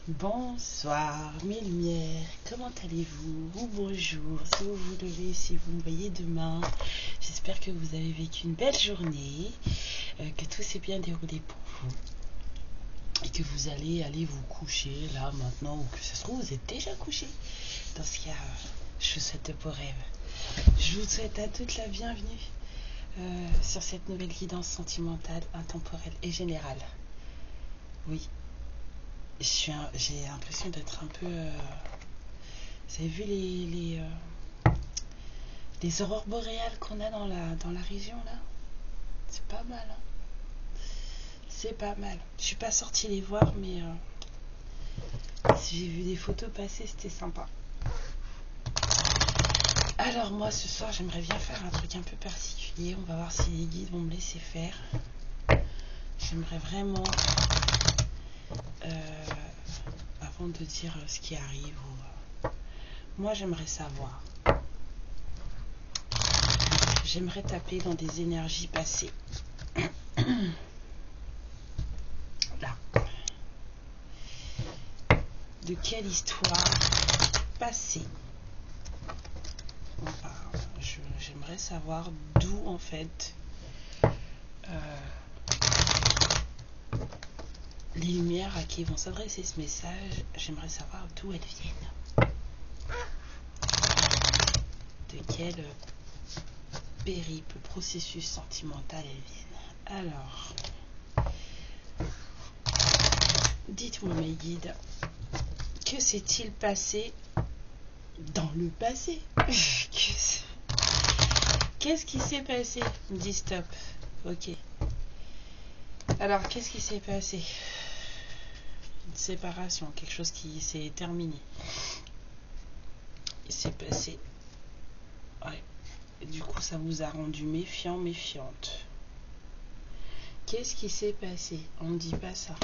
Bonsoir mes lumières, comment allez-vous? Ou bonjour, si vous vous levez, si vous me voyez demain. J'espère que vous avez vécu une belle journée, que tout s'est bien déroulé pour vous et que vous allez aller vous coucher là maintenant, ou que ça se trouve vous êtes déjà couché. Dans ce cas, je vous souhaite de beaux rêves. Je vous souhaite à toute la bienvenue sur cette nouvelle guidance sentimentale, intemporelle et générale. Oui. J'ai l'impression d'être un peu... Vous avez vu les aurores boréales qu'on a dans la région là? C'est pas mal, hein? C'est pas mal. Je suis pas sortie les voir, mais si j'ai vu des photos passer, c'était sympa. Alors moi ce soir j'aimerais bien faire un truc un peu particulier. On va voir si les guides vont me laisser faire. J'aimerais vraiment... avant de dire ce qui arrive, moi j'aimerais savoir, j'aimerais taper dans des énergies passées. Là. De quelle histoire passée on parle? J'aimerais savoir d'où en fait les lumières à qui vont s'adresser ce message. J'aimerais savoir d'où elles viennent, de quel périple, processus sentimental elles viennent. Alors, dites-moi mes guides, que s'est-il passé dans le passé? Qu'est-ce qui s'est passé? On dit stop. Ok. Alors, qu'est-ce qui s'est passé? Une séparation, quelque chose qui s'est terminé. Il s'est passé. Ouais. Et du coup, ça vous a rendu méfiant, méfiante. Qu'est-ce qui s'est passé? On ne dit pas ça.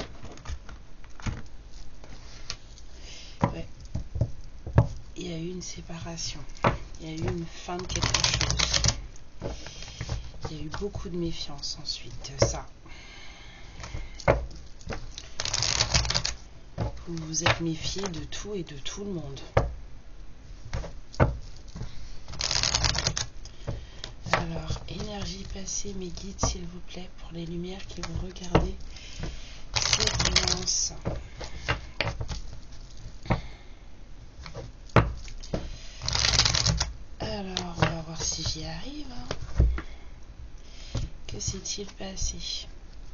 Ouais. Il y a eu une séparation. Il y a eu une fin de quelque chose. Il y a eu beaucoup de méfiance ensuite. Ça. Vous vous êtes méfié de tout et de tout le monde. Alors, énergie passée, mes guides, s'il vous plaît, pour les lumières qui vont regarder cette guidance. Alors, on va voir si j'y arrive. Que s'est-il passé?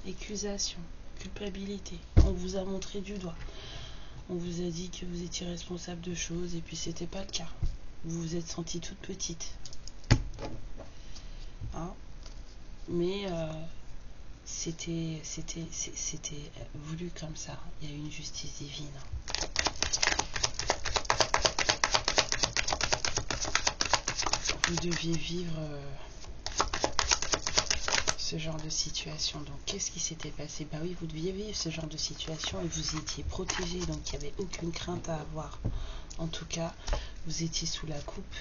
Accusation, culpabilité. On vous a montré du doigt. On vous a dit que vous étiez responsable de choses et puis c'était pas le cas. Vous vous êtes sentie toute petite. Hein? Mais c'était voulu comme ça. Il y a eu une justice divine. Vous deviez vivre ce genre de situation. Donc qu'est-ce qui s'était passé? Bah oui, vous deviez vivre ce genre de situation et vous étiez protégé, donc il n'y avait aucune crainte à avoir. En tout cas, vous étiez sous la coupe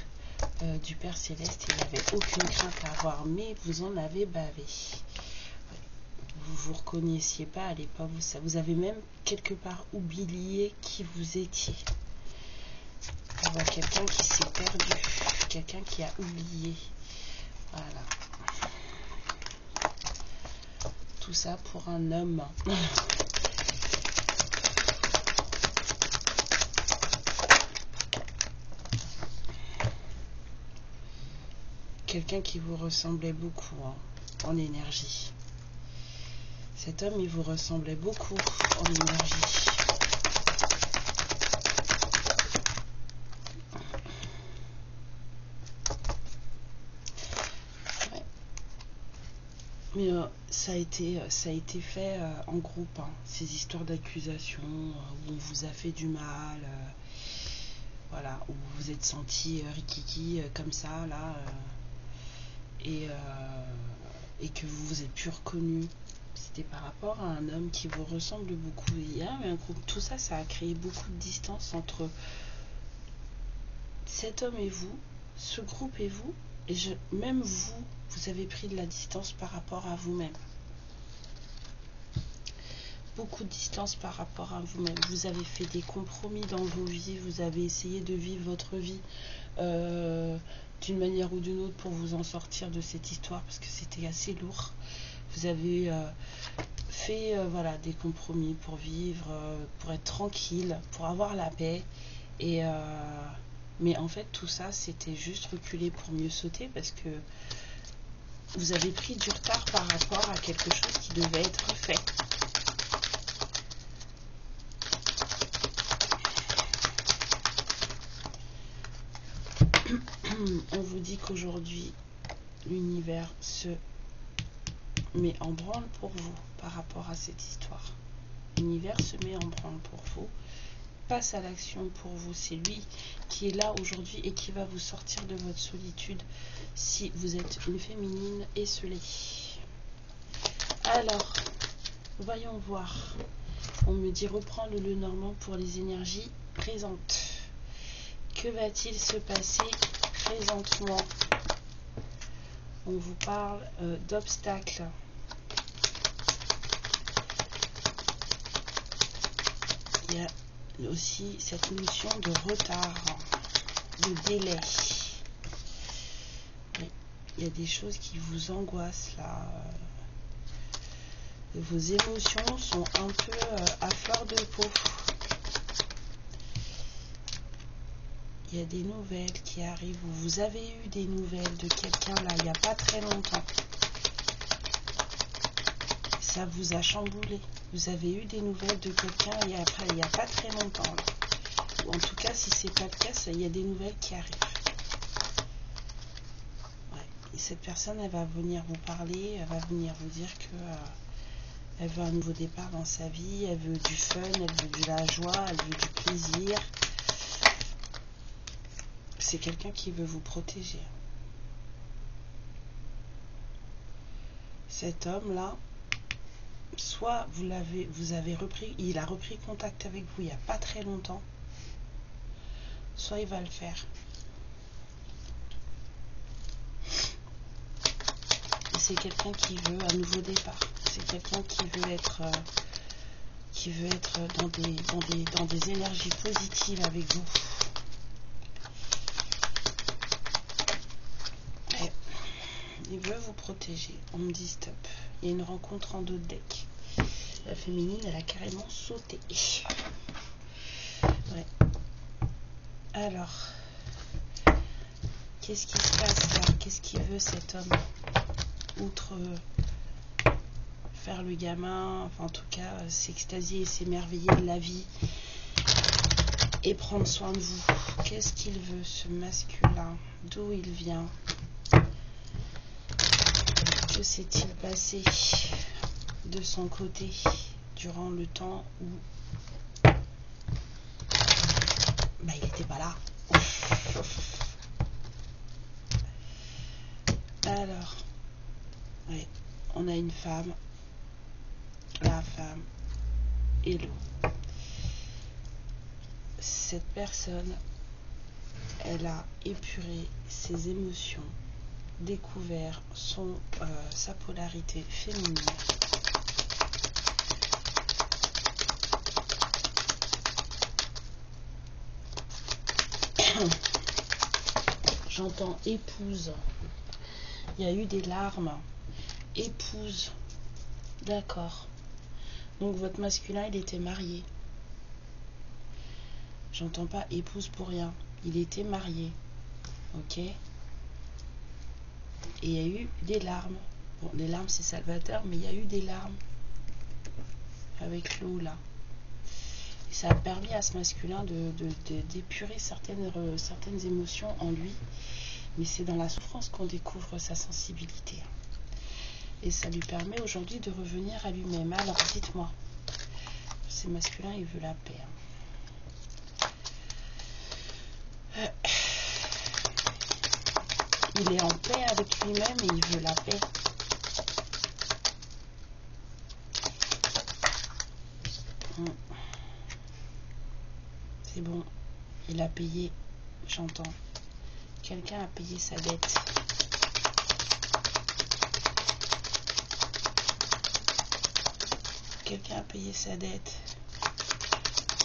du Père Céleste, il n'y avait aucune crainte à avoir, mais vous en avez bavé. Vous vous reconnaissiez pas à l'époque, vous avez même quelque part oublié qui vous étiez. On voit quelqu'un qui s'est perdu, quelqu'un qui a oublié. Voilà. Tout ça pour un homme. Quelqu'un qui vous ressemblait beaucoup en énergie. Cet homme, il vous ressemblait beaucoup en énergie. Ouais. Mais ça a été fait en groupe, hein, ces histoires d'accusation où on vous a fait du mal, voilà, où vous vous êtes senti rikiki comme ça là, et que vous vous êtes plus reconnu. C'était par rapport à un homme qui vous ressemble beaucoup. Il y a un groupe, tout ça, ça a créé beaucoup de distance entre cet homme et vous. ce groupe et vous, et même vous, vous avez pris de la distance par rapport à vous-même. Beaucoup de distance par rapport à vous-même. Vous avez fait des compromis dans vos vies, vous avez essayé de vivre votre vie d'une manière ou d'une autre pour vous en sortir de cette histoire, parce que c'était assez lourd. Vous avez fait voilà, des compromis pour vivre, pour être tranquille, pour avoir la paix. Mais en fait, tout ça, c'était juste reculer pour mieux sauter, parce que vous avez pris du retard par rapport à quelque chose qui devait être fait. On vous dit qu'aujourd'hui, l'univers se met en branle pour vous par rapport à cette histoire. L'univers se met en branle pour vous, passe à l'action pour vous. C'est lui qui est là aujourd'hui et qui va vous sortir de votre solitude si vous êtes une féminine esselée. Alors, voyons voir. On me dit reprends le Lenormand pour les énergies présentes. Que va-t-il se passer présentement? On vous parle d'obstacles. Il y a aussi cette notion de retard, de délai. Oui, il y a des choses qui vous angoissent là. Vos émotions sont un peu à fleur de peau. Il y a des nouvelles qui arrivent. Vous avez eu des nouvelles de quelqu'un là, il n'y a pas très longtemps. Ça vous a chamboulé. Vous avez eu des nouvelles de quelqu'un et après, il n'y a pas très longtemps. Là. En tout cas, si ce n'est pas le cas, il y a des nouvelles qui arrivent. Ouais. Et cette personne, elle va venir vous parler, elle va venir vous dire que elle veut un nouveau départ dans sa vie, elle veut du fun, elle veut de la joie, elle veut du plaisir. C'est quelqu'un qui veut vous protéger. Cet homme-là, soit il a repris contact avec vous il n'y a pas très longtemps, soit il va le faire. Et c'est quelqu'un qui veut un nouveau départ. C'est quelqu'un qui veut être dans des énergies positives avec vous. Il veut vous protéger. On me dit stop. Il y a une rencontre en dos de deck. La féminine, elle a carrément sauté. Ouais. Alors, qu'est-ce qui se passe là? Qu'est-ce qu'il veut cet homme? Outre faire le gamin, enfin en tout cas s'extasier et s'émerveiller de la vie et prendre soin de vous. Qu'est-ce qu'il veut, ce masculin? D'où il vient? Que s'est-il passé de son côté durant le temps où il n'était pas là? Alors, ouais, on a une femme, la femme et l'eau. Cette personne, elle a épuré ses émotions, découvert sa polarité féminine. J'entends épouse. Il y a eu des larmes. Épouse. D'accord. Donc votre masculin, il était marié. J'entends pas épouse pour rien. Il était marié. Ok. Et il y a eu des larmes. Bon, les larmes, c'est salvateur, mais il y a eu des larmes. Avec l'eau, là. Et ça a permis à ce masculin d'épurer certaines émotions en lui. Mais c'est dans la souffrance qu'on découvre sa sensibilité. Et ça lui permet aujourd'hui de revenir à lui-même. Alors, dites-moi. Ce masculin, il veut la paix. Il est en paix avec lui-même et il veut la paix. C'est bon. Il a payé, j'entends. Quelqu'un a payé sa dette. Quelqu'un a payé sa dette.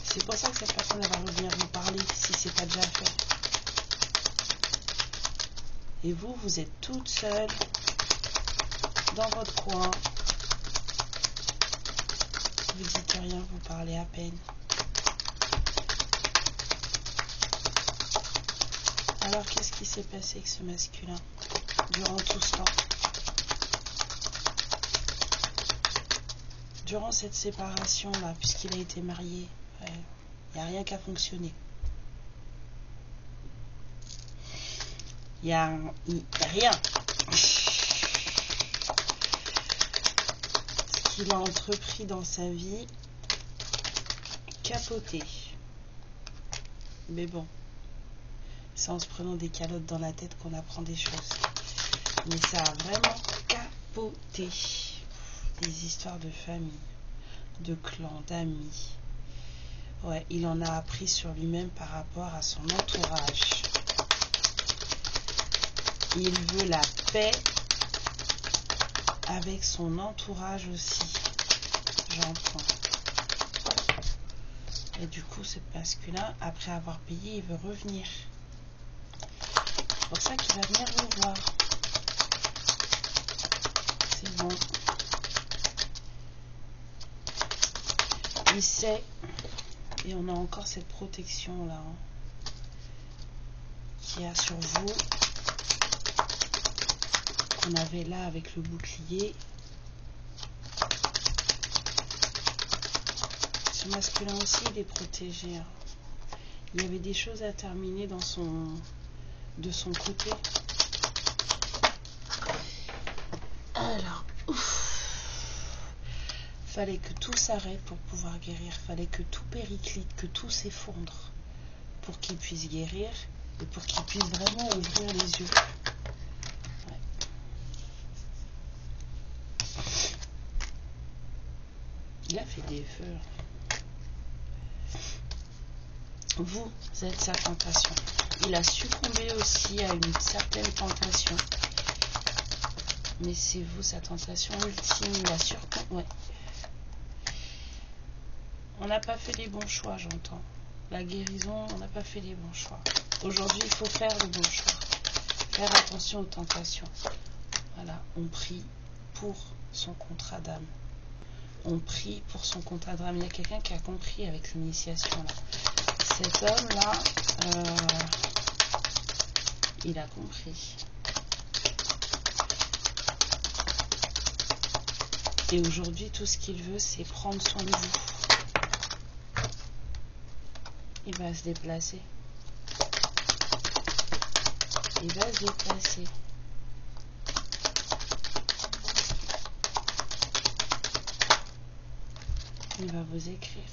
C'est pour ça que cette personne va revenir vous parler si c'est pas déjà fait. Et vous, vous êtes toute seule dans votre coin. Vous dites rien, vous parlez à peine. Alors, qu'est-ce qui s'est passé avec ce masculin durant tout ce temps? Durant cette séparation-là, puisqu'il a été marié, il n'y a rien qu'à fonctionner. Il n'y a rien. Ce qu'il a entrepris dans sa vie, capoté. Mais bon, c'est en se prenant des calottes dans la tête qu'on apprend des choses. Mais ça a vraiment capoté. Des histoires de famille, de clans, d'amis. Ouais, il en a appris sur lui-même par rapport à son entourage. Il veut la paix avec son entourage aussi. J'entends. Et du coup, ce masculin, après avoir payé, il veut revenir. C'est pour ça qu'il va venir vous voir. C'est bon. Il sait, et on a encore cette protection là, qu'il y a sur vous, qu'on avait là avec le bouclier. Ce masculin aussi, il est protégé. Il y avait des choses à terminer de son côté. Alors, fallait que tout s'arrête pour pouvoir guérir. Fallait que tout périclite, que tout s'effondre pour qu'il puisse guérir et pour qu'il puisse vraiment ouvrir les yeux. Ouais. Il a fait des feux. Vous êtes sa tentation. Il a succombé aussi à une certaine tentation. Mais c'est vous sa tentation ultime. Il a succombé. Ouais. On n'a pas fait les bons choix, j'entends. La guérison, on n'a pas fait les bons choix. Aujourd'hui, il faut faire le bon choix. Faire attention aux tentations. Voilà, on prie pour son contrat d'âme. On prie pour son contrat d'âme. Il y a quelqu'un qui a compris avec l'initiation là. Cet homme-là, il a compris. Et aujourd'hui, tout ce qu'il veut, c'est prendre soin de vous. Il va se déplacer. Il va se déplacer. Il va vous écrire.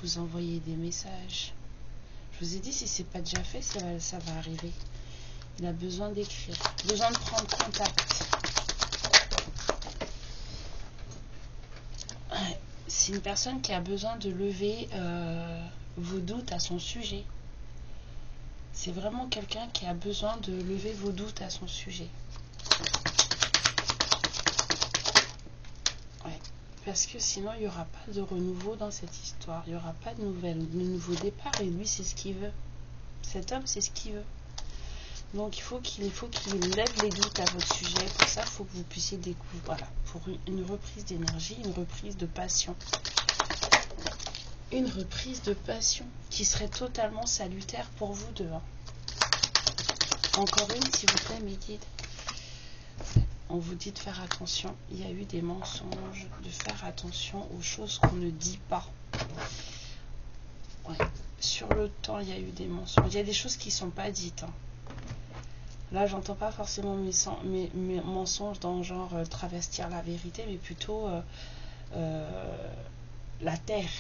Vous envoyer des messages. Je vous ai dit, si c'est pas déjà fait, ça va arriver. Il a besoin d'écrire. Besoin de prendre contact. C'est une personne qui a besoin de lever vos doutes à son sujet. C'est vraiment quelqu'un qui a besoin de lever vos doutes à son sujet. Ouais. Parce que sinon, il n'y aura pas de renouveau dans cette histoire. Il n'y aura pas de nouveau départ. Et lui, c'est ce qu'il veut. Cet homme, c'est ce qu'il veut. Donc, il faut qu'il lève les doutes à votre sujet. Pour ça, il faut que vous puissiez découvrir. Voilà. Pour une reprise d'énergie, une reprise de passion. Une reprise de passion qui serait totalement salutaire pour vous deux. Encore une, s'il vous plaît, mes guides. On vous dit de faire attention. Il y a eu des mensonges, de faire attention aux choses qu'on ne dit pas. Ouais. Sur le temps, il y a eu des mensonges. Il y a des choses qui ne sont pas dites. Là, j'entends pas forcément mes mensonges dans genre travestir la vérité, mais plutôt la terre.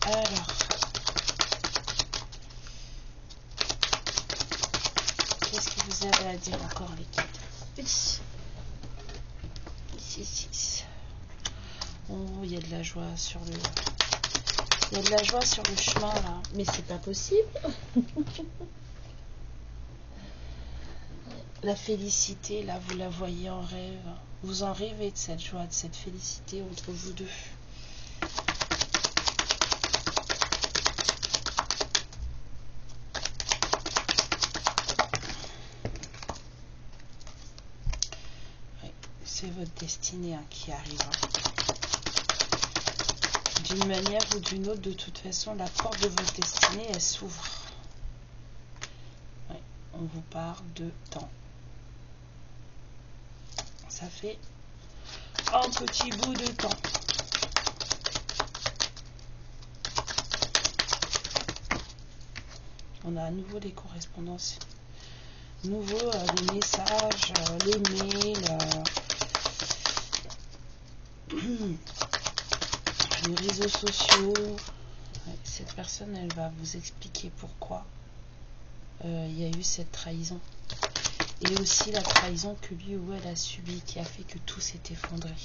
Alors, qu'est-ce que vous avez à dire encore, les guides? 6. Oh, il y a de la joie sur le... Il y a de la joie sur le chemin, là. Mais c'est pas possible. La félicité, là, vous la voyez en rêve. Vous en rêvez de cette joie, de cette félicité entre vous deux. Oui, c'est votre destinée qui arrive. D'une manière ou d'une autre, de toute façon, la porte de votre destinée, elle s'ouvre. Oui, on vous parle de temps. Ça fait un petit bout de temps. On a à nouveau les correspondances. Nouveau les messages, les mails, les réseaux sociaux. Ouais, cette personne, elle va vous expliquer pourquoi il y a eu cette trahison. Et aussi la trahison que lui ou elle a subie, qui a fait que tout s'est effondré.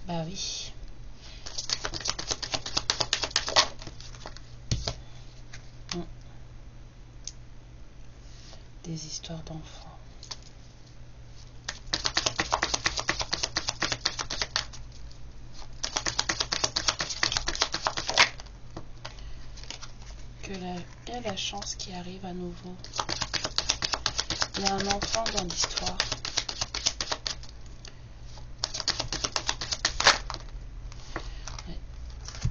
Bah oui. Des histoires d'enfants. Il y a la chance qui arrive à nouveau. Il y a un enfant dans l'histoire. Ouais.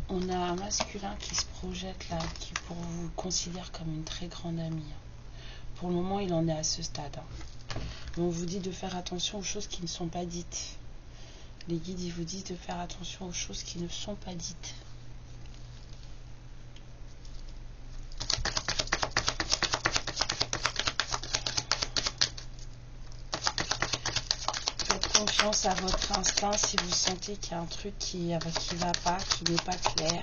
On a un masculin qui se projette là, qui pour vous considère comme une très grande amie. Pour le moment, il en est à ce stade. On vous dit de faire attention aux choses qui ne sont pas dites. Les guides, ils vous disent de faire attention aux choses qui ne sont pas dites. Faites confiance à votre instinct si vous sentez qu'il y a un truc qui va pas, qui n'est pas clair.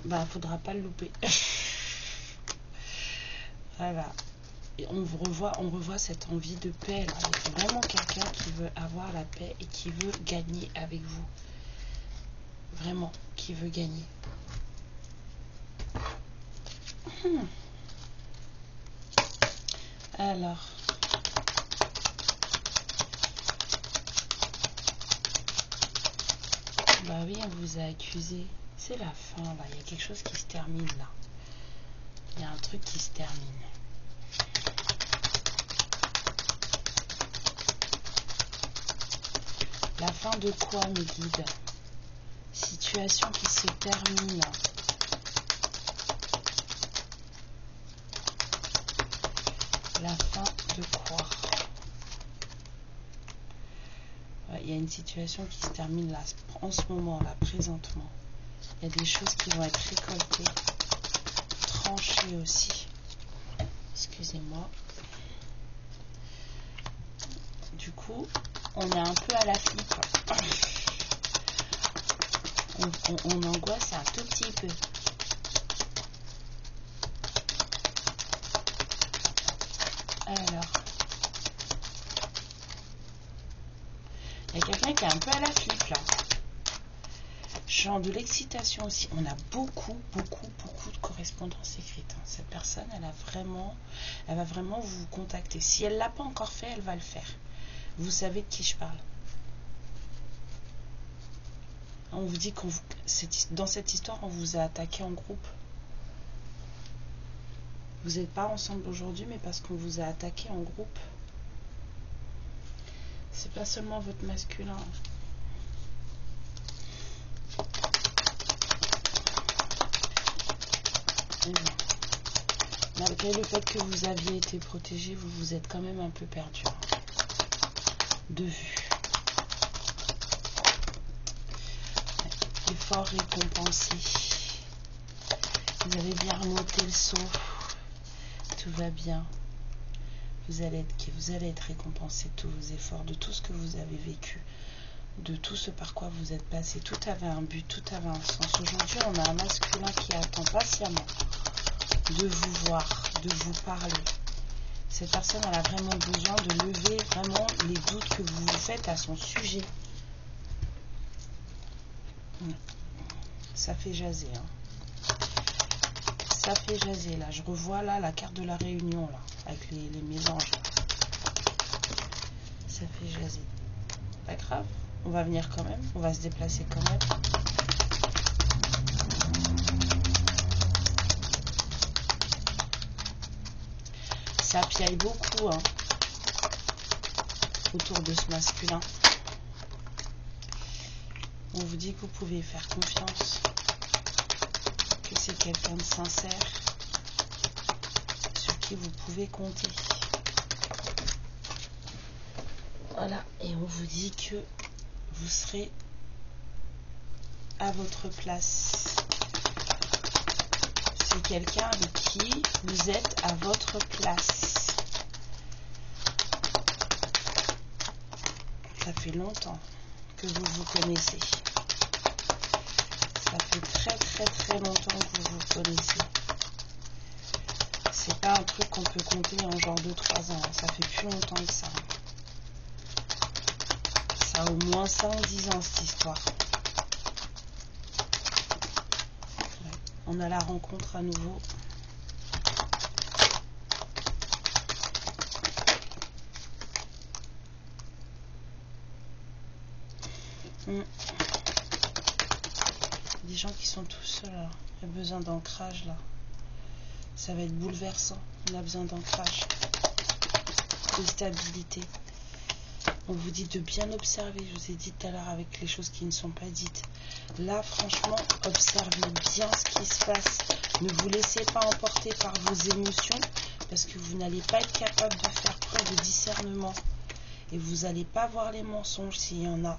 Bah, faudra pas le louper. Voilà. Et on revoit cette envie de paix là. Il y a vraiment quelqu'un qui veut avoir la paix et qui veut gagner avec vous. Vraiment, qui veut gagner. Alors. Bah oui, on vous a accusé. C'est la fin là. Il y a quelque chose qui se termine là. Il y a un truc qui se termine. La fin de quoi, mes guides? Situation qui se termine. La fin de quoi? Ouais, il y a une situation qui se termine là, en ce moment, là, présentement. Il y a des choses qui vont être récoltées, tranchées aussi. Excusez-moi. Du coup, on est un peu à la flippe. On angoisse un tout petit peu. Alors, il y a quelqu'un qui est un peu à la flippe là. Genre de l'excitation aussi. On a beaucoup de correspondances écrites. Cette personne, elle va vraiment vous contacter. Si elle ne l'a pas encore fait, elle va le faire. Vous savez de qui je parle. On vous dit dans cette histoire, on vous a attaqué en groupe. Vous n'êtes pas ensemble aujourd'hui, mais parce qu'on vous a attaqué en groupe. C'est pas seulement votre masculin. Malgré le fait que vous aviez été protégé, vous vous êtes quand même un peu perdu de vue. Effort récompensé. Vous avez bien remonté le saut. Tout va bien. Vous allez être récompensé de tous vos efforts, de tout ce que vous avez vécu, de tout ce par quoi vous êtes passé. Tout avait un but, tout avait un sens. Aujourd'hui, on a un masculin qui attend patiemment de vous voir, de vous parler. Cette personne, elle a vraiment besoin de lever vraiment les doutes que vous vous faites à son sujet. Ça fait jaser, hein. Ça fait jaser, là. Je revois, là, la carte de la réunion, là. Avec les mélanges, là. Ça fait jaser. Pas grave. On va venir quand même. On va se déplacer quand même. Ça piaille beaucoup, hein, autour de ce masculin. On vous dit que vous pouvez faire confiance, que c'est quelqu'un de sincère, sur qui vous pouvez compter. Voilà, et on vous dit que vous serez à votre place. C'est quelqu'un avec qui vous êtes à votre place. Ça fait longtemps que vous vous connaissez. Ça fait très longtemps que vous vous connaissez. C'est pas un truc qu'on peut compter en genre 2-3 ans. Ça fait plus longtemps que ça. Ça a au moins 5-10 ans cette histoire. On a la rencontre à nouveau. Des gens qui sont tous seuls là. Il y a besoin d'ancrage là. Ça va être bouleversant. On a besoin d'ancrage, de stabilité. On vous dit de bien observer. Je vous ai dit tout à l'heure avec les choses qui ne sont pas dites. Là, franchement, observez bien ce qui se passe. Ne vous laissez pas emporter par vos émotions parce que vous n'allez pas être capable de faire preuve de discernement. Et vous n'allez pas voir les mensonges s'il y en a.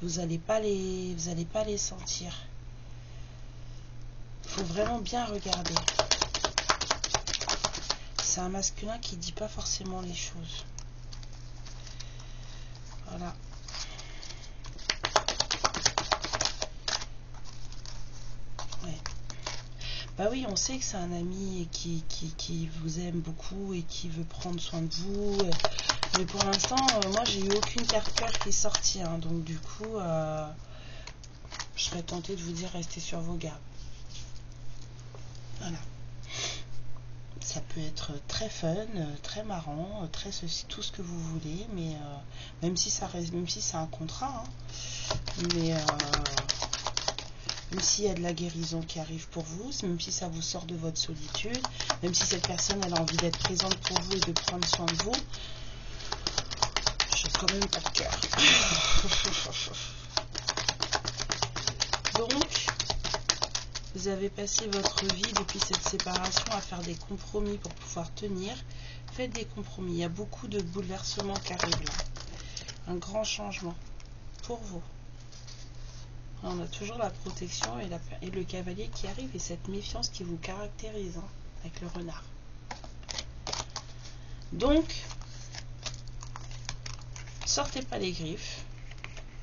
Vous n'allez pas les sentir. Il faut vraiment bien regarder. C'est un masculin qui ne dit pas forcément les choses. Voilà. Ouais. Bah oui, on sait que c'est un ami qui vous aime beaucoup et qui veut prendre soin de vous. Mais pour l'instant, moi, j'ai eu aucune carte cœur qui est sortie. Hein, donc du coup, je serais tentée de vous dire restez sur vos gardes. Voilà. Ça peut être très fun, très marrant, très ceci, tout ce que vous voulez, mais même si c'est un contrat, hein, mais même s'il y a de la guérison qui arrive pour vous, même si ça vous sort de votre solitude, même si cette personne elle a envie d'être présente pour vous et de prendre soin de vous, j'ai quand même pas de cœur. Donc, vous avez passé votre vie depuis cette séparation à faire des compromis pour pouvoir tenir. Faites des compromis. Il y a beaucoup de bouleversements qui arrivent là. Un grand changement pour vous. On a toujours la protection et le cavalier qui arrive et cette méfiance qui vous caractérise, hein, avec le renard. Donc, sortez pas les griffes,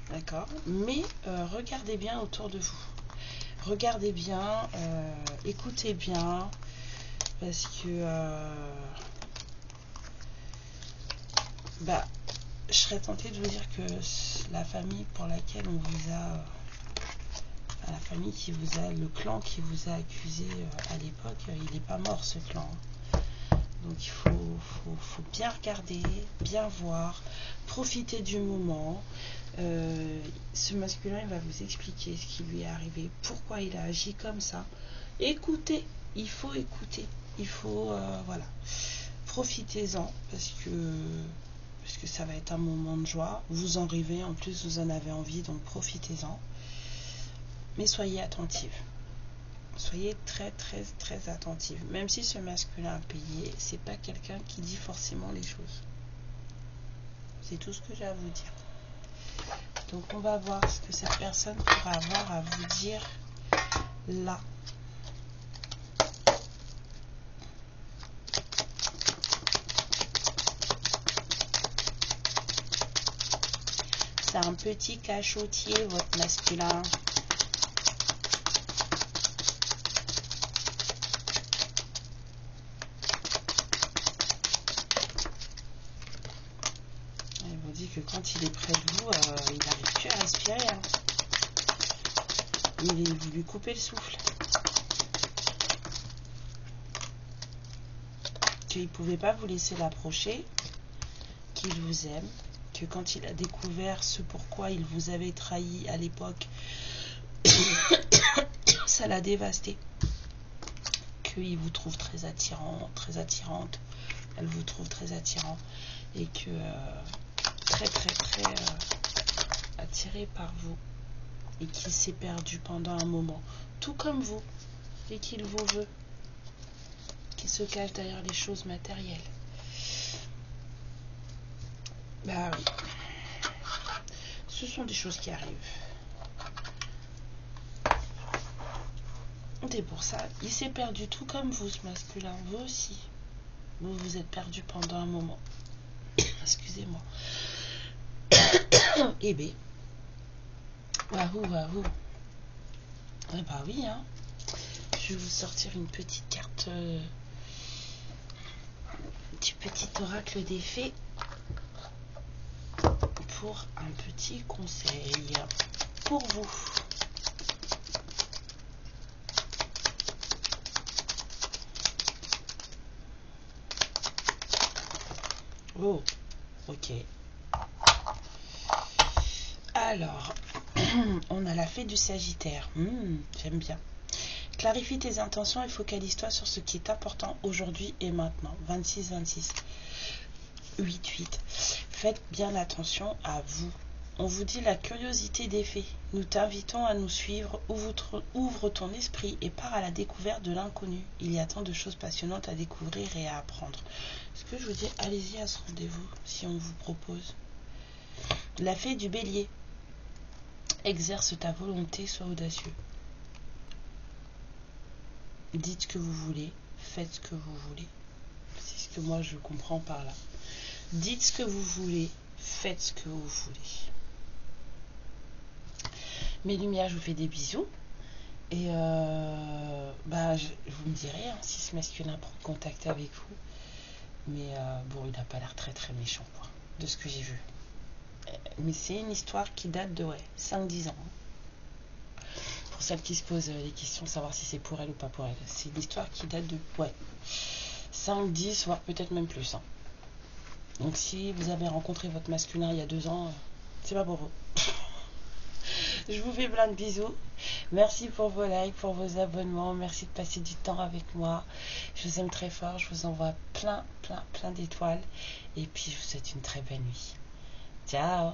d'accord, mais regardez bien autour de vous. Regardez bien, écoutez bien, parce que je serais tentée de vous dire que la famille pour laquelle on vous a, la famille qui vous a, le clan qui vous a accusé à l'époque, il n'est pas mort ce clan. Donc il faut bien regarder, bien voir, profiter du moment. Ce masculin il va vous expliquer ce qui lui est arrivé, pourquoi il a agi comme ça. Écoutez, il faut écouter, il faut voilà, profitez-en parce que ça va être un moment de joie. Vous en rêvez, en plus vous en avez envie, donc profitez-en. Mais soyez attentive. Soyez très attentive. Même si ce masculin a payé, c'est pas quelqu'un qui dit forcément les choses. C'est tout ce que j'ai à vous dire. Donc on va voir ce que cette personne pourra avoir à vous dire là. C'est un petit cachotier, votre masculin. Il vous dit que quand il est près de vous, il n'arrive plus à respirer. Hein. vous lui coupez le souffle. Qu'il ne pouvait pas vous laisser l'approcher, qu'il vous aime, que quand il a découvert ce pourquoi il vous avait trahi à l'époque, ça l'a dévasté. Qu'il vous trouve très attirant, très attirante, elle vous trouve très attirant, et que très attiré par vous, et qu'il s'est perdu pendant un moment, tout comme vous, et qu'il vous veut, qu'il se cache derrière les choses matérielles. Bah oui, ce sont des choses qui arrivent. Et pour ça, il s'est perdu tout comme vous, ce masculin, vous aussi. Vous vous êtes perdu pendant un moment. Excusez-moi. Eh bien, waouh. Eh bah oui, hein. Je vais vous sortir une petite carte du petit oracle des fées pour un petit conseil pour vous. Oh, ok. Alors, on a la fée du Sagittaire. J'aime bien. Clarifie tes intentions et focalise-toi sur ce qui est important aujourd'hui et maintenant. 26-26. 8-8. Faites bien attention à vous. On vous dit la curiosité des fées. Nous t'invitons à nous suivre. Ouvre ton esprit et pars à la découverte de l'inconnu. Il y a tant de choses passionnantes à découvrir et à apprendre. Ce que je vous dis, allez-y à ce rendez-vous si on vous propose. La fée du Bélier. Exerce ta volonté, sois audacieux. Dites ce que vous voulez, faites ce que vous voulez. C'est ce que moi je comprends par là. Dites ce que vous voulez, faites ce que vous voulez. Mes lumières, je vous fais des bisous. Et vous me direz hein, si ce masculin prend contact avec vous. Mais bon, il n'a pas l'air très méchant, quoi, de ce que j'ai vu. Mais c'est une histoire qui date de 5-10 ans. Pour celles qui se posent les questions, savoir si c'est pour elle ou pas pour elle. C'est une histoire qui date de 5-10, voire peut-être même plus. Hein. Donc si vous avez rencontré votre masculin il y a 2 ans, c'est pas pour vous. Je vous fais plein de bisous. Merci pour vos likes, pour vos abonnements. Merci de passer du temps avec moi. Je vous aime très fort. Je vous envoie plein d'étoiles. Et puis je vous souhaite une très belle nuit. Ciao.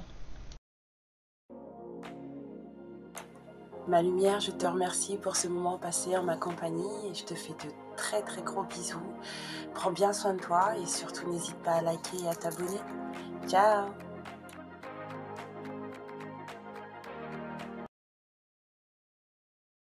Ma lumière, je te remercie pour ce moment passé en ma compagnie et je te fais de très gros bisous. Prends bien soin de toi et surtout n'hésite pas à liker et à t'abonner. Ciao.